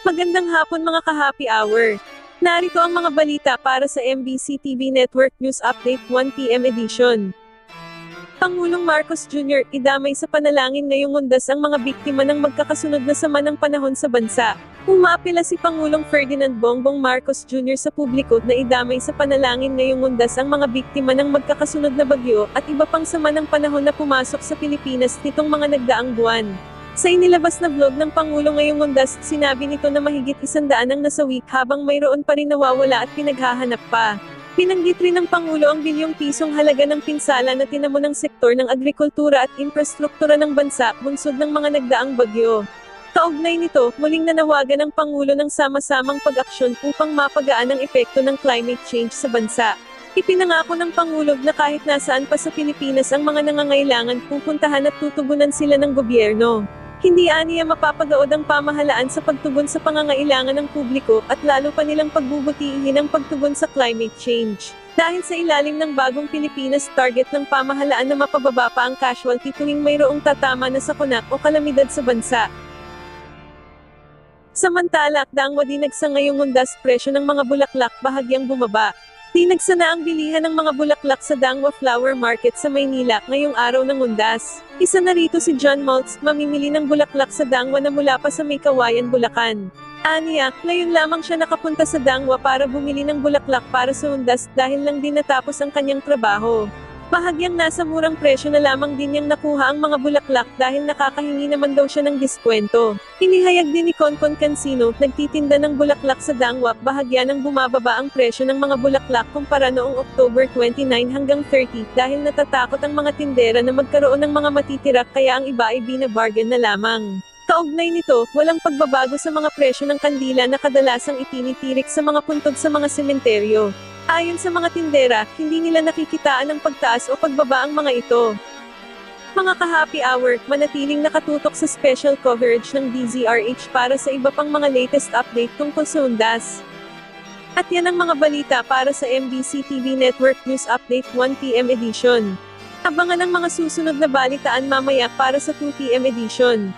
Magandang hapon mga ka-happy hour. Narito ang mga balita para sa MBC TV Network News Update 1 PM edition. Pangulong Marcos Jr. idamay sa panalangin ngayong undas ang mga biktima ng magkakasunod na sama ng panahon sa bansa. Umapela si Pangulong Ferdinand Bongbong Marcos Jr. sa publiko na idamay sa panalangin ngayong undas ang mga biktima ng magkakasunod na bagyo at iba pang sama ng panahon na pumasok sa Pilipinas nitong mga nagdaang buwan. Sa inilabas na vlog ng Pangulo ngayong undas, sinabi nito na mahigit 100 ang nasawi habang mayroon pa rin nawawala at pinaghahanap pa. Pinanggit rin ng Pangulo ang bilyong pisong halaga ng pinsala na tinamo ng sektor ng agrikultura at infrastruktura ng bansa, bunsod ng mga nagdaang bagyo. Kaugnay nito, muling nanawagan ng Pangulo ng sama-samang pag-aksyon upang mapagaan ang epekto ng climate change sa bansa. Ipinangako ng Pangulo na kahit nasaan pa sa Pilipinas ang mga nangangailangan, pupuntahan at tutugunan sila ng gobyerno. Hindi aniya mapapagaod ang pamahalaan sa pagtugon sa pangangailangan ng publiko at lalo pa nilang pagbubutihin ang pagtugon sa climate change. Dahil sa ilalim ng bagong Pilipinas, target ng pamahalaan na mapababa pa ang casualty tuwing mayroong tatama na sakuna o kalamidad sa bansa. Samantala, dangwa dinagsa ngayong undas presyo ng mga bulaklak bahagyang bumaba. Dinagsa na ang bilihan ng mga bulaklak sa Dangwa Flower Market sa Maynila ngayong araw ng undas. Isa na rito si John Maltz, mamimili ng bulaklak sa Dangwa na mula pa sa May Kawayan, Bulacan. Aniya, ngayon lamang siya nakapunta sa Dangwa para bumili ng bulaklak para sa undas dahil lang din natapos ang kanyang trabaho. Bahagyang nasa murang presyo na lamang din niyang nakuha ang mga bulaklak dahil nakakahingi naman daw siya ng diskwento. Inihayag din ni Concon Cancino, nagtitinda ng bulaklak sa Dangwa, bahagya nang bumababa ang presyo ng mga bulaklak kumpara noong October 29 hanggang 30 dahil natatakot ang mga tindera na magkaroon ng mga matitira kaya ang iba ay binabargain na lamang. Kaugnay nito, walang pagbabago sa mga presyo ng kandila na kadalasang itinitirik sa mga puntod sa mga sementeryo. Ayon sa mga tindera, hindi nila nakikitaan ang pagtaas o pagbaba ang mga ito. Mga ka-happy hour, manatiling nakatutok sa special coverage ng DZRH para sa iba pang mga latest update tungkol sa undas. At yan ang mga balita para sa MBC TV Network News Update 1 PM edition. Abangan ang mga susunod na balitaan mamaya para sa 2 PM edition.